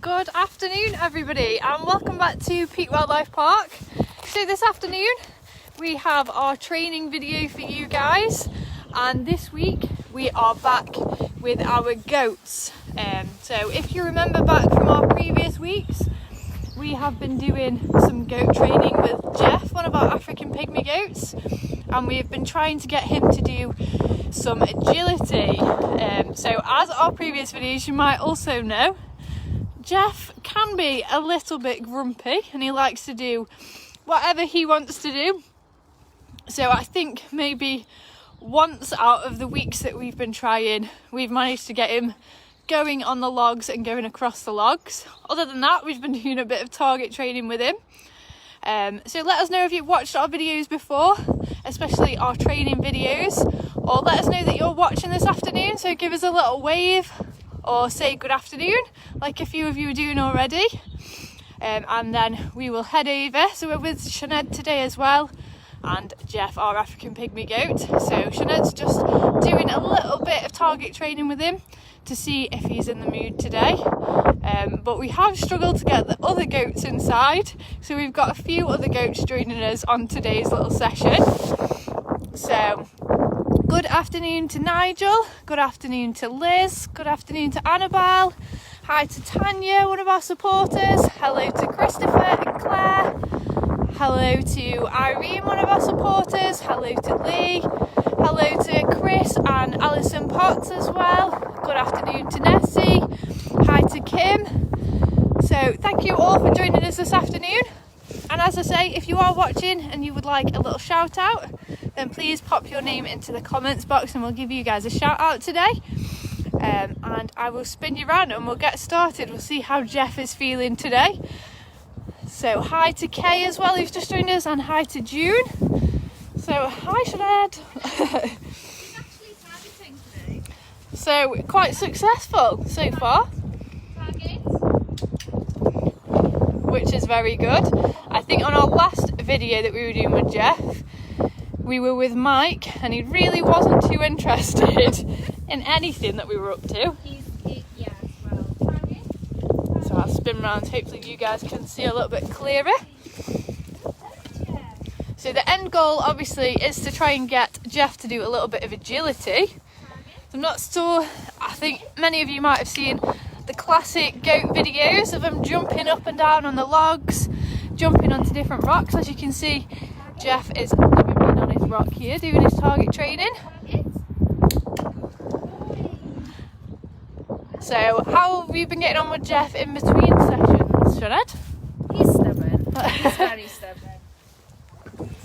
Good afternoon everybody and welcome back to Peak Wildlife Park. So this afternoon we have our training video for you guys, and this week we are back with our goats. So if you remember back from our previous weeks, we have been doing some goat training with Jeff, one of our African pygmy goats, and we have been trying to get him to do some agility. So as our previous videos you might also know, Jeff can be a little bit grumpy and he likes to do whatever he wants to do. So I think maybe once out of the weeks that we've been trying, we've managed to get him going on the logs and going across the logs. Other than that, we've been doing a bit of target training with him. So let us know if you've watched our videos before, especially our training videos, or let us know that you're watching this afternoon. So give us a little wave or say good afternoon like a few of you are doing already, and then we will head over. So we're with Sinead today as well, and Jeff, our African pygmy goat. So Sinead's just doing a little bit of target training with him to see if he's in the mood today, but we have struggled to get the other goats inside, so we've got a few other goats joining us on today's little session. So good afternoon to Nigel, good afternoon to Liz, good afternoon to Annabelle, hi to Tanya, one of our supporters, hello to Christopher and Claire, hello to Irene, one of our supporters, hello to Lee, hello to Chris and Alison Potts as well, good afternoon to Nessie, hi to Kim. So thank you all for joining us this afternoon, and as I say, if you are watching and you would like a little shout out, then please pop your name into the comments box and we'll give you guys a shout out today. And I will spin you around and we'll get started. We'll see how Jeff is feeling today. So hi to Kay as well, who's just joined us, and hi to June. So hi Sinead. He's actually targeting today. So quite successful so far, Target. which is very good. I think on our last video that we were doing with Jeff, we were with Mike and he really wasn't too interested in anything that we were up to. Yeah, well, target. So I'll spin round, hopefully you guys can see a little bit clearer. So the end goal obviously is to try and get Jeff to do a little bit of agility. I'm not sure, I think many of you might have seen the classic goat videos of him jumping up and down on the logs, jumping onto different rocks. As you can see, Jeff is having been on his rock here doing his target training. So how have you been getting on with Jeff in between sessions, Sinead? He's stubborn. He's very stubborn.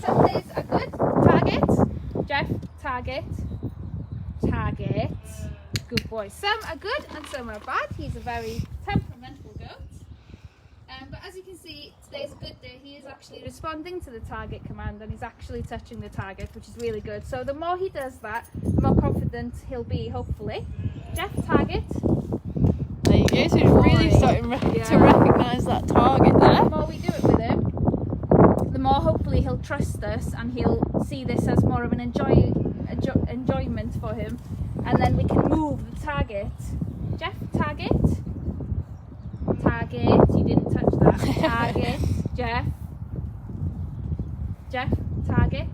Some days are good. Target. Jeff, target. Target. Good boy. Some are good and some are bad. He's a very temperamental goat. But as you can see, today's a good day. He is actually responding to the target command and he's actually touching the target, which is really good. So the more he does that, the more confident he'll be, hopefully. Jeff, target. There you go, so he's really starting to recognise that target there. The more we do it with him, the more hopefully he'll trust us and he'll see this as more of an enjoyment for him. And then we can move the target. Jeff, target. Target, you didn't touch that. Target, Jeff. Jeff, target.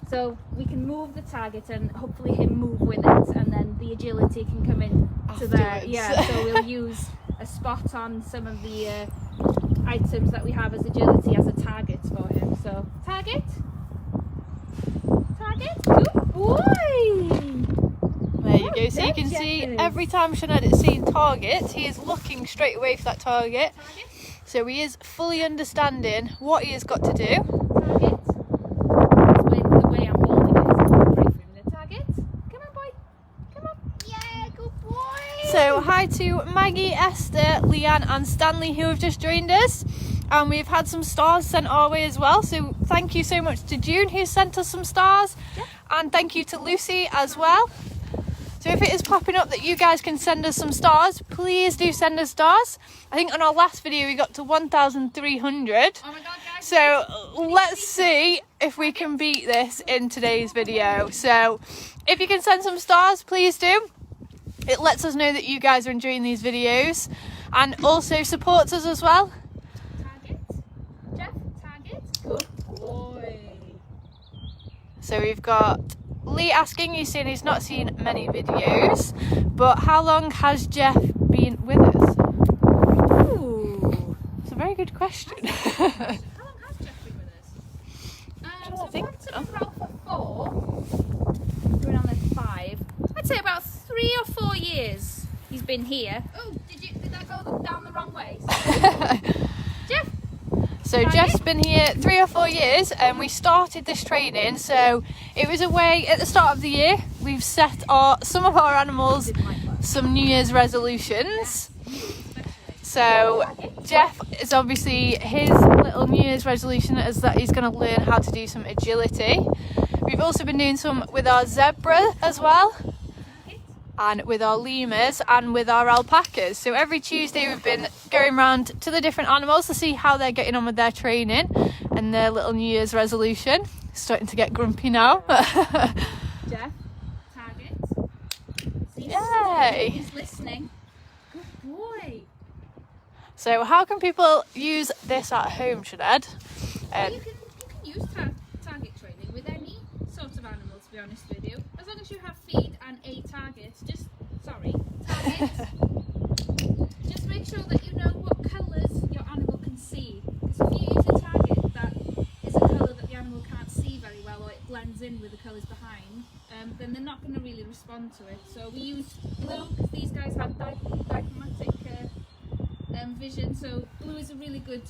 So we can move the target and hopefully him move with it, and then the agility can come in to there. Yeah, so we'll use a spot on some of the items that we have as agility as a target for him. So target. Target. Good boy. There you go, so you can see every time Sinead is seeing target, he is looking straight away for that target. So he is fully understanding what he has got to do. Target. The way I'm holding it is right from the target. Come on, boy. Come on. Yeah, good boy. So hi to Maggie, Esther, Leanne and Stanley who have just joined us. And we've had some stars sent our way as well. So thank you so much to June who sent us some stars. Yeah. And thank you to Lucy as well. So if it is popping up that you guys can send us some stars, please do send us stars. I think on our last video we got to 1,300. Oh my God, guys. So let's see if we can beat this in today's video. So if you can send some stars, please do. It lets us know that you guys are enjoying these videos and also supports us as well. Target. Jeff, target. Good boy. So we've got Lee asking, he's saying he's not seen many videos, but how long has Jeff been with us? Ooh. It's a very good question. How long has Jeff been with us? I think so. About for 4. We're on the 5. I'd say about 3 or 4 years he's been here. Oh, did that go down the wrong way? Jeff? So Jeff's been here 3 or 4 years and we started this training, so it was a way at the start of the year. We've set some of our animals some New Year's resolutions. So Jeff is obviously, his little New Year's resolution is that he's going to learn how to do some agility. We've also been doing some with our zebra as well, and with our lemurs and with our alpacas. So every Tuesday we've been going around to the different animals to see how they're getting on with their training and their little New Year's resolution. Starting to get grumpy now. Jeff, target. See, Yay! he's listening. Good boy. So how can people use this at home, Sinead? You can use target training with any sort of animal, to be honest with you. As long as you have feed and a target, target. Just make sure that you know what colours your animal can see. Because if you use a target that is a colour that the animal can't see very well, or it blends in with the colours behind, then they're not going to really respond to it. So we use blue because these guys have dichromatic vision, so blue is a really good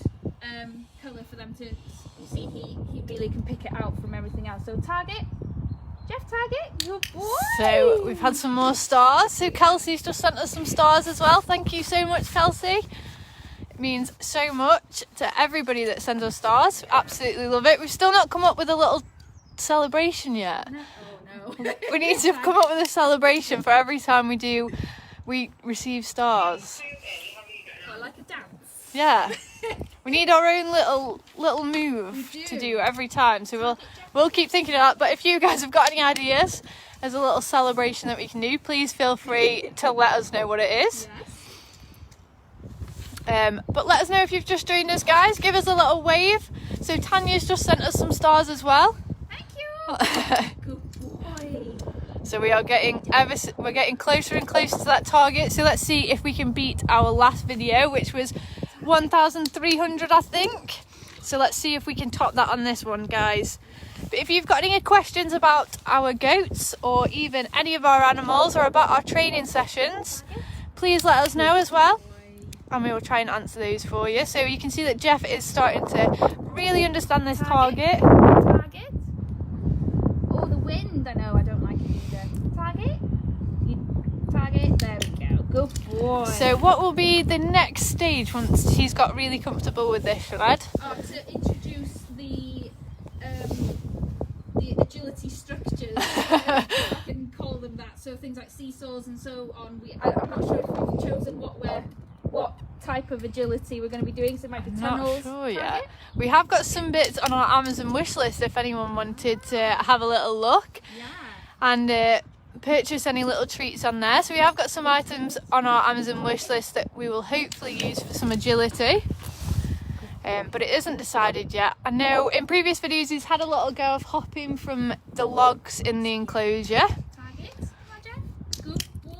colour for them to see. He really can pick it out from everything else. So target, Jeff, target, good boy. So we've had some more stars. So Kelsey's just sent us some stars as well. Thank you so much, Kelsey. It means so much to everybody that sends us stars. Absolutely love it. We've still not come up with a little celebration yet. No. Oh no. We need to come up with a celebration for every time we receive stars. Like a dance. Yeah. We need our own little move to do every time. So we'll keep thinking of that. But if you guys have got any ideas as a little celebration that we can do, please feel free to let us know what it is. Yes. But let us know if you've just joined us, guys. Give us a little wave. So Tanya's just sent us some stars as well. Thank you. Good boy. So we're getting closer and closer to that target. So let's see if we can beat our last video, which was 1,300, I think. So let's see if we can top that on this one, guys. But if you've got any questions about our goats or even any of our animals or about our training sessions, please let us know as well, and we will try and answer those for you. So you can see that Jeff is starting to really understand this target. Target. Oh, the wind. I know, I don't like it either. Target. Target. There we go. Good boy. So what will be the next stage once he's got really comfortable with this, Sinead? To introduce the agility structures. I can call them that. So things like seesaws and so on. I'm not sure if we've chosen what type of agility we're going to be doing. So it might be tunnels. Not sure yet. We have got some bits on our Amazon wish list if anyone wanted to have a little look. Yeah. And purchase any little treats on there. So we have got some items on our Amazon wish list that we will hopefully use for some agility. But it isn't decided yet. I know in previous videos he's had a little go of hopping from the logs in the enclosure. Target. Good boy.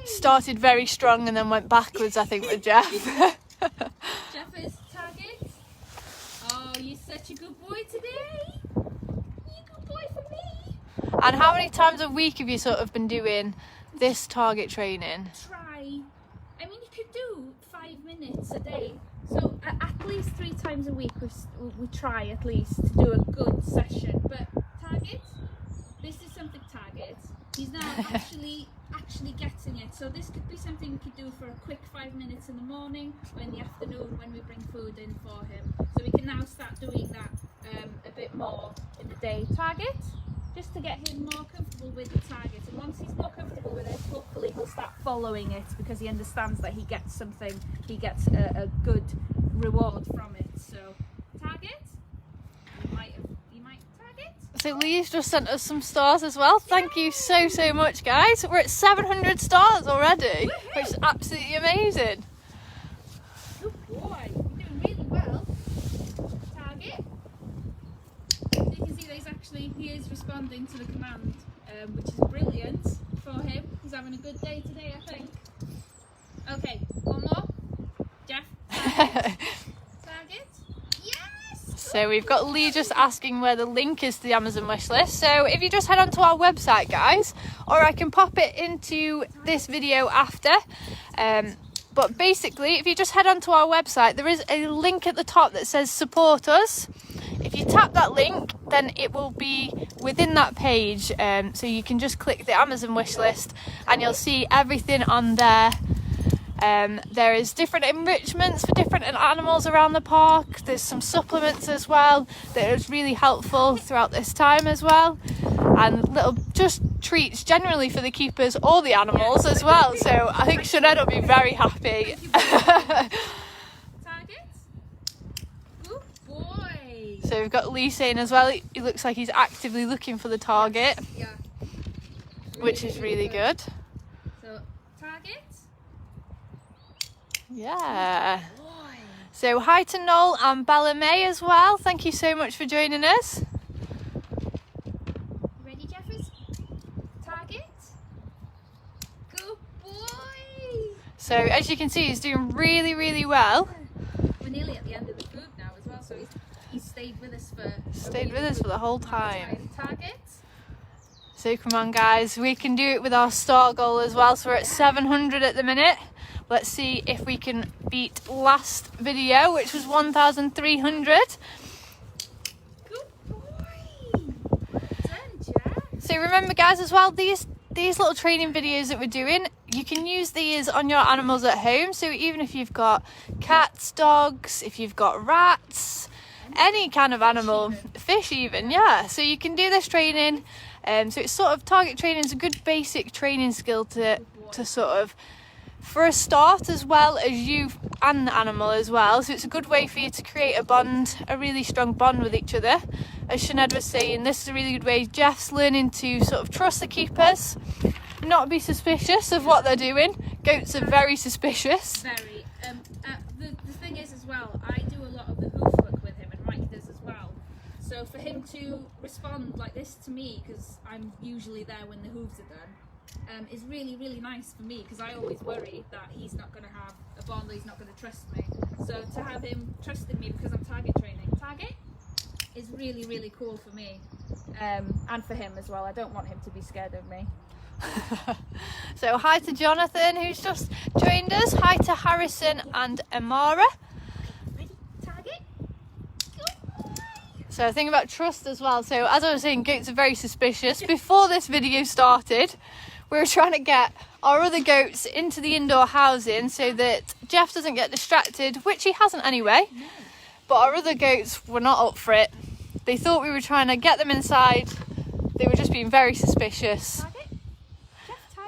Started very strong and then went backwards, I think, with Jeff. Jeff is target. Oh, you're such a good boy today. You're a good boy for me. And how many times a week have you sort of been doing this target training? Try. I mean, you could do 5 minutes a day. So at least 3 times a week we try at least to do a good session. But target, this is something target. He's now actually getting it. So this could be something we could do for a quick 5 minutes in the morning or in the afternoon when we bring food in for him. So we can now start doing that a bit more in the day. Target, just to get him more comfortable with the target. And once he's more comfortable with it, hopefully he'll start following it because he understands that he gets something, he gets a good reward from it. So target, you might target. So Lee's just sent us some stars as well. Thank you so much, guys. We're at 700 stars already, which is absolutely amazing. Good boy. You're doing really well. Target. You can see that he is responding to the command, which is brilliant for him. He's having a good day today, I think. Okay, one more. Jeff. Target. Yes. So we've got Lee just asking where the link is to the Amazon wishlist. So if you just head onto our website, guys, or I can pop it into this video after. But basically, if you just head onto our website, there is a link at the top that says support us. If you tap that link, then it will be within that page. So you can just click the Amazon wishlist and you'll see everything on there. There is different enrichments for different animals around the park. There's some supplements as well that is really helpful throughout this time as well. And little just treats generally for the keepers or the animals as well. So I think Sinead will be very happy. Target. Good boy. So we've got Lee saying as well, he looks like he's actively looking for the target, Yeah. which is really good. So, target. Yeah. Boy. So hi to Noel and Bella May as well. Thank you so much for joining us. Ready, Jeffers? Target. Good boy. So as you can see, he's doing really well. We're nearly at the end of the food now as well, so he's stayed with us for The whole time. Target. So come on, guys, we can do it with our star goal as well. So we're at 700 at the minute. Let's see if we can beat last video, which was 1,300. Good boy. Done, Jeff. So remember, guys, as well, these little training videos that we're doing, you can use these on your animals at home. So even if you've got cats, dogs, if you've got rats, any kind of animal, fish even, yeah. So you can do this training. So it's sort of target training is a good basic training skill to sort of, for a start, as well as you and the animal as well. So it's a good way for you to create a bond, a really strong bond with each other. As Sinead was saying, this is a really good way. Jeff's learning to sort of trust the keepers, not be suspicious of what they're doing. Goats are very suspicious. Very. The thing is as well, I do a lot of the hoof work with him, and Mike does as well. So for him to respond like this to me, because I'm usually there when the hooves are done, is really nice for me, because I always worry that he's not going to have a bond, or he's not going to trust me. So to have him trusting me because I'm target training, target, is really cool for me, and for him as well. I don't want him to be scared of me. So hi to Jonathan, who's just joined us. Hi to Harrison and Amara. Ready, target. So the thing about trust as well. So as I was saying, goats are very suspicious. Before this video started, we were trying to get our other goats into the indoor housing so that Jeff doesn't get distracted, which he hasn't anyway. But our other goats were not up for it. They thought we were trying to get them inside. They were just being very suspicious.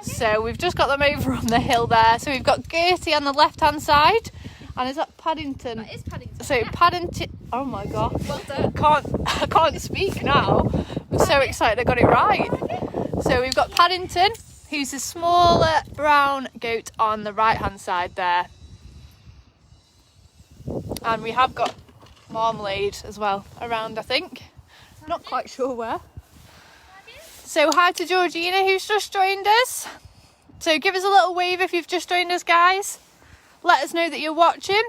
So we've just got them over on the hill there. So we've got Gertie on the left-hand side. And is that Paddington? That is Paddington. So yeah. Paddington, oh my god. Well done. I can't speak now. I'm so excited I got it right. So we've got Paddington, who's a smaller brown goat on the right-hand side there. And we have got Marmalade as well around, I think. Not quite sure where. So hi to Georgina, who's just joined us. So give us a little wave if you've just joined us, guys. Let us know that you're watching.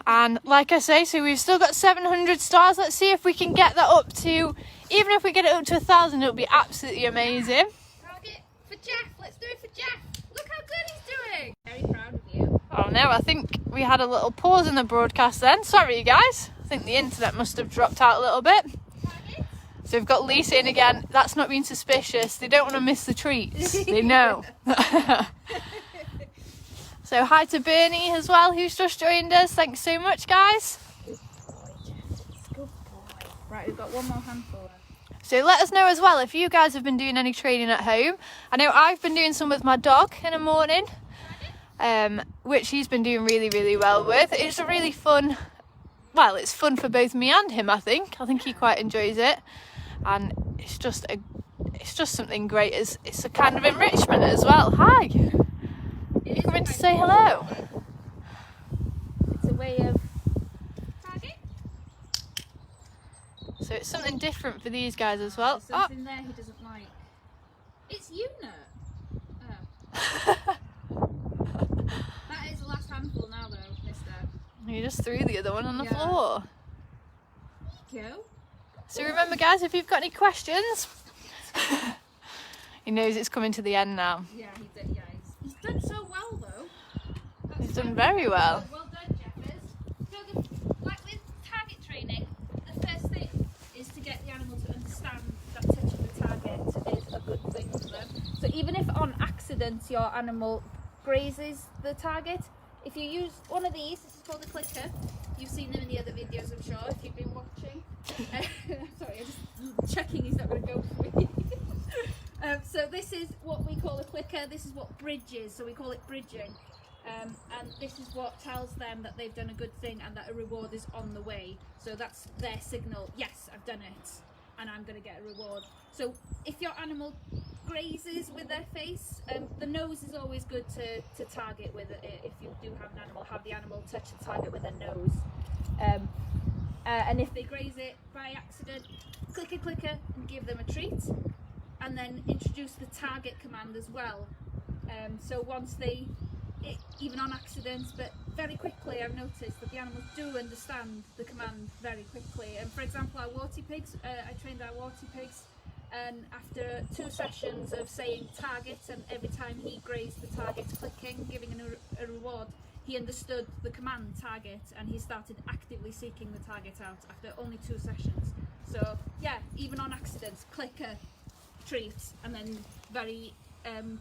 And like I say, so we've still got 700 stars. Let's see if we can get that up to, even if we get it up to 1,000, it'll be absolutely amazing. Target for Jeff. Let's do it for Jeff. Look how good he's doing. Very proud of you. Oh no, I think we had a little pause in the broadcast then. Sorry, guys. I think the internet must have dropped out a little bit. Target. So we've got Lisa in again. That's not being suspicious. They don't want to miss the treats. They know. So hi to Bernie as well, who's just joined us. Thanks so much, guys. Good boy. Right, we've got one more handful left. So let us know as well if you guys have been doing any training at home. I know I've been doing some with my dog in the morning, which he's been doing really well with. It's a really fun well, it's fun for both me and him, I think he quite enjoys it, and it's just something great. It's a kind of enrichment as well. Hi, you coming to say hello? It's a way of target. So it's something different for these guys as well. There's something there he doesn't like. It's unit. Oh. That is the last handful now, though, mister. You just threw the other one on the Yeah. floor. There you go. So remember, guys, if you've got any questions, he knows it's coming to the end now. Yeah, he did. Yeah, he's done so well, though. That's He's done very well. Well done, Jeffers. So, like with target training, the first thing is to get the animal to understand that touching the target is a good thing for them. So even if on accident your animal grazes the target, if you use one of these, this is called a clicker. You've seen them in the other videos, I'm sure, if you've been watching. Sorry, I'm just checking he's not going to go for me. So this is what we call a clicker. This is what bridge is, so we call it bridging. And this is what tells them that they've done a good thing and that a reward is on the way. So that's their signal. Yes, I've done it, and I'm going to get a reward. So if your animal grazes with their face, the nose is always good to target with it. If you do have an animal, have the animal touch the target with their nose. And if they graze it by accident, clicker and give them a treat, and then introduce the target command as well. So once even on accidents, but very quickly, I've noticed that the animals do understand the command very quickly. And for example, our warty pigs, I trained our warty pigs, and after 2 sessions of saying target, and every time he grazed the target, clicking, giving a reward, he understood the command target, and he started actively seeking the target out after only 2 sessions. So yeah, even on accidents, clicker, treat, and then very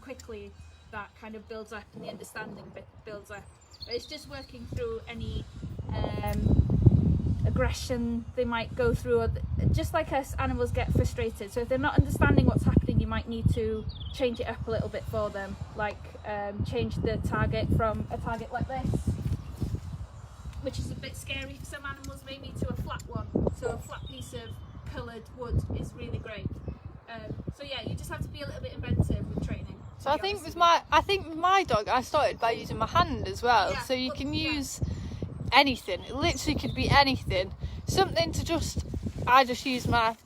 quickly that kind of builds up, and the understanding bit builds up. But it's just working through any aggression they might go through, or just like us, animals get frustrated. So if they're not understanding what's happening, you might need to change it up a little bit for them, like change the target from a target like this, which is a bit scary for some animals, maybe to a flat one. So a flat piece of coloured wood is really great. So yeah, you just have to be a little bit inventive with training. So I think with my dog, I started by using my hand as well. Yeah, so you can use anything. It literally could be anything. Something to I just use my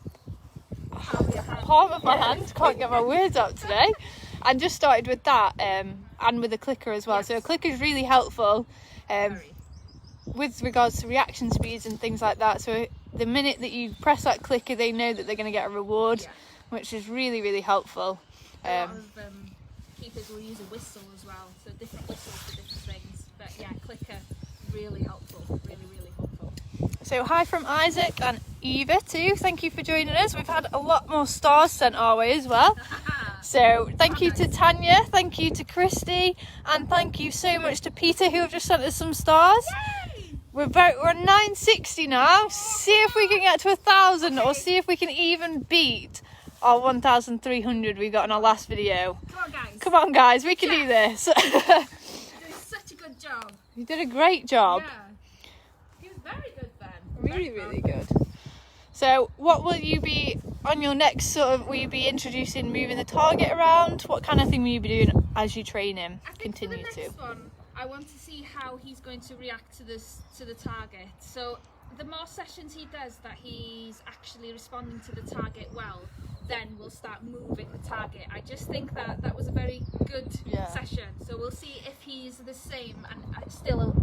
palm of my hand. Can't get my words out today. And just started with that, and with a clicker as well. Yes. So a clicker is really helpful with regards to reaction speeds and things like that. So the minute that you press that clicker, they know that they're going to get a reward, which is really, really helpful. A lot of keepers will use a whistle as well, so different whistles for different things. But yeah, clicker, really helpful, really, really helpful. So hi from Isaac and Eva too. Thank you for joining us. We've had a lot more stars sent our way as well. So thank you to Tanya, thank you to Christy, and thank you so much to Peter, who have just sent us some stars. Yay! We're at 960 now. See if we can get to 1,000, or see if we can even beat our 1,300 we got in our last video. Come on, guys. Come on, guys, we can do this. You did such a good job. You did a great job. Yeah. He was very good then. Really, really good. So what will you be on your next will you be introducing moving the target around? What kind of thing will you be doing as you train him? I think Continue for the to. next one, I want to see how he's going to react to the target. So the more sessions he does that he's actually responding to the target well, then we'll start moving the target. I just think that was a very good session. So we'll see if he's the same and still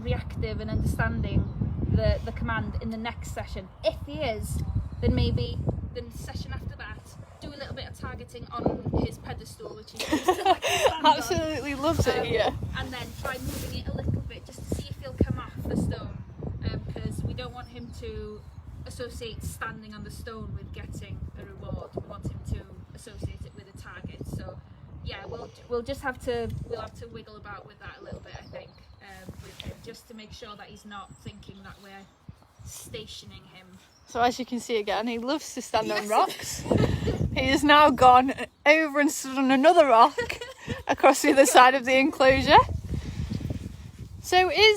reactive and understanding the command in the next session. If he is, then maybe the session after that, do a little bit of targeting on his pedestal, which he used to like stand on. Absolutely loves it here. And then try moving it a little bit just to see if he'll come off the stone, because we don't want him to associate standing on the stone with getting a reward. We want him to associate it with a target. So yeah, we'll have to wiggle about with that a little bit, I think, with him, just to make sure that he's not thinking that we're stationing him. So as you can see again, he loves to stand on rocks. He has now gone over and stood on another rock across the other side of the enclosure. So I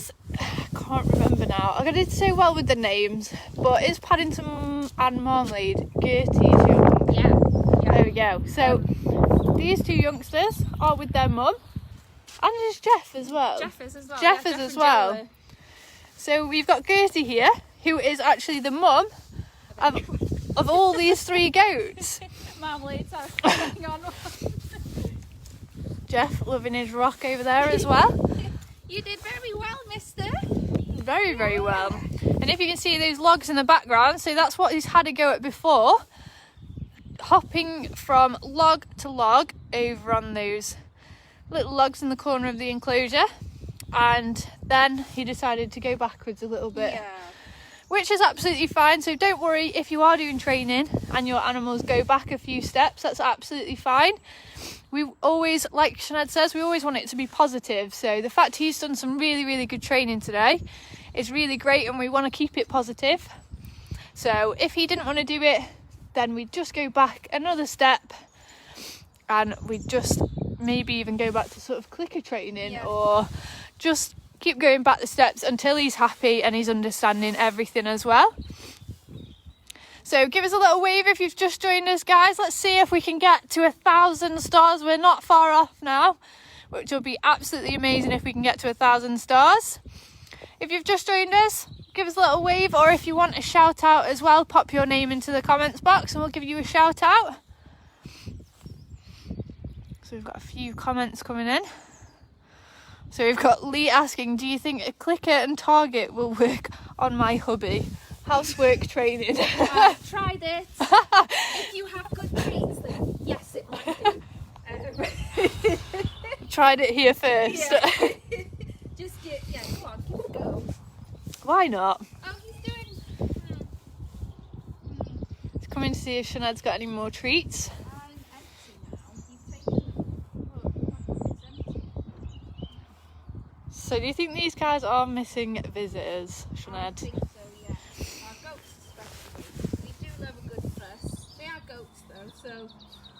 can't remember now. I did so well with the names, but is Paddington and Marmalade Gertie's young? Yeah. There we go. So these two youngsters are with their mum, and there's Jeff as well. Jeff is as well. Jeff yeah, is Jeff as and well. Joe So we've got Gertie here, who is actually the mum of all these three goats. Marmalade, hang on. Jeff loving his rock over there as well. You did very well, mister. Very, very well. And if you can see those logs in the background, so that's what he's had a go at before. Hopping from log to log over on those little logs in the corner of the enclosure. And then he decided to go backwards a little bit. Yeah. Which is absolutely fine. So don't worry if you are doing training and your animals go back a few steps, that's absolutely fine. We always, like Sinead says, we always want it to be positive. So the fact he's done some really, really good training today is really great, and we want to keep it positive. So if he didn't want to do it, then we'd just go back another step, and we'd just maybe even go back to sort of clicker training, or just keep going back the steps until he's happy and he's understanding everything as well. So give us a little wave if you've just joined us, guys. Let's see if we can get to 1,000 stars. We're not far off now, which will be absolutely amazing if we can get to 1,000 stars. If you've just joined us, give us a little wave, or if you want a shout out as well, pop your name into the comments box and we'll give you a shout out. So we've got a few comments coming in. So we've got Lee asking, do you think a clicker and target will work on my hubby? Housework training. I've tried it. If you have good treats, then yes, it might do. Tried it here first. Yeah. Just go on, give it a go. Why not? Oh, he's doing. He's coming to see if Sinead's got any more treats. I'm empty now. He's taken. Oh, it's empty. So do you think these guys are missing visitors, I Sinead? think so, yeah. Our goats especially. We do love a good fuss. They are goats though, so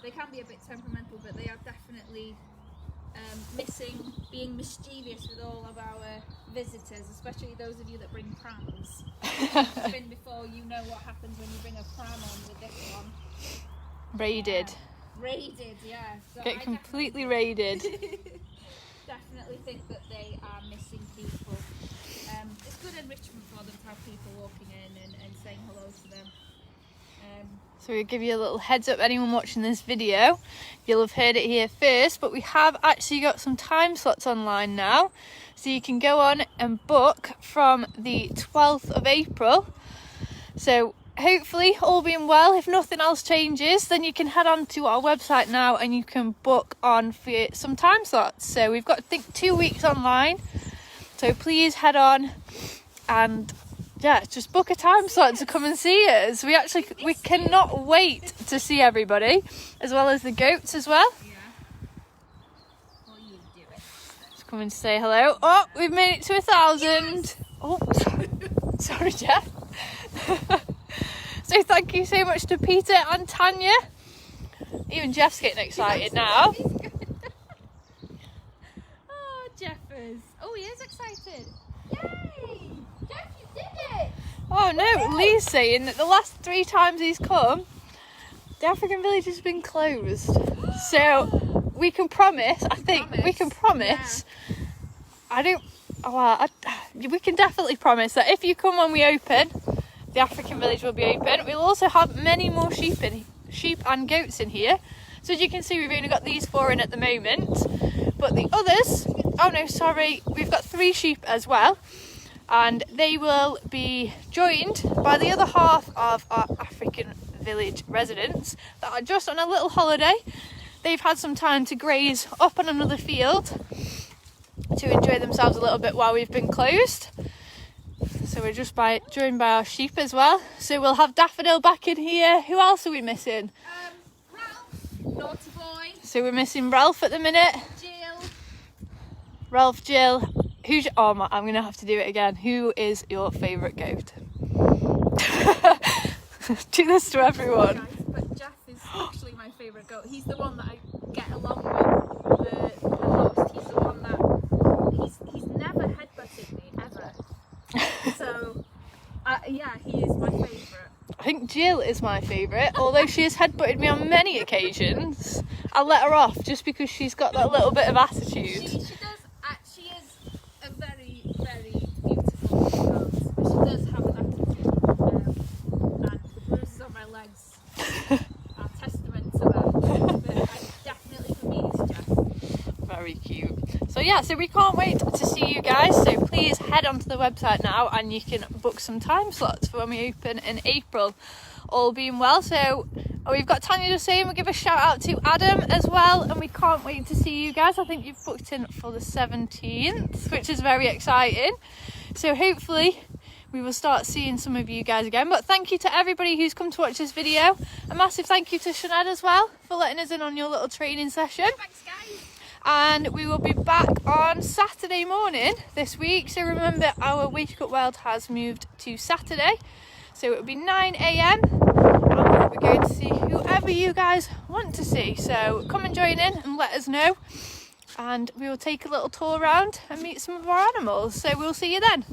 they can be a bit temperamental, but they are definitely missing being mischievous with all of our visitors, especially those of you that bring prams. If you've been before, you know what happens when you bring a pram on with this one. Raided. Raided, yeah. So Get I completely raided. definitely think that they are missing people. It's good enrichment for them to have people walking in and saying hello to them. So we'll give you a little heads up, anyone watching this video, you'll have heard it here first, but we have actually got some time slots online now. So you can go on and book from the 12th of April. So hopefully, all being well, if nothing else changes, then you can head on to our website now and you can book on for some time slots. So we've got, I think, 2 weeks online. So please head on and just book a time slot to come and see us. We cannot wait to see everybody, as well as the goats as well. Yeah. Well, you do it. Just come and say hello. Oh, we've made it to 1,000. Yes. Oh, sorry, Jeff. So thank you so much to Peter and Tanya. Even Jeff's getting excited now. Oh, Jeff is. Oh, he is excited. Yay! Jeff, you did it! Oh no, Lee's saying that the last 3 times he's come, the African village has been closed. So we can promise, we can promise. Yeah. We can definitely promise that if you come when we open, the African village will be open. We'll also have many more sheep and goats in here. So as you can see, we've only got these 4 in at the moment. But the others, oh no, sorry, we've got 3 sheep as well. And they will be joined by the other half of our African village residents that are just on a little holiday. They've had some time to graze up on another field to enjoy themselves a little bit while we've been closed. So we're just joined by our sheep as well. So we'll have Daffodil back in here. Who else are we missing? Ralph, naughty boy. So we're missing Ralph at the minute. Jill. Ralph, Jill. I'm going to have to do it again. Who is your favourite goat? Do this to everyone. Guys, but Jeff is actually my favourite goat. He's the one that I get along with the most. He's the one that he's never headbutted me ever. So Jill is my favourite, although she has headbutted me on many occasions. I'll let her off just because she's got that little bit of attitude. She does. She is a very, very beautiful girl, but she does have an attitude. And the bruises on my legs are testament to that. But definitely for me, it's Jeff. Very cute. So yeah, so we can't wait to see you guys. So please head onto the website now and you can book some time slots for when we open in April, all being well. So we've got Tanya just saying we'll give a shout out to Adam as well, and we can't wait to see you guys. I think you've booked in for the 17th, which is very exciting. So hopefully we will start seeing some of you guys again. But thank you to everybody who's come to watch this video. A massive thank you to Sinead as well for letting us in on your little training session. Thanks, guys. And we will be back on Saturday morning this week. So remember, our Wake Up Wild has moved to Saturday, so it will be 9 a.m. and we're going to see whoever you guys want to see. So come and join in and let us know, and we will take a little tour around and meet some of our animals. So we'll see you then.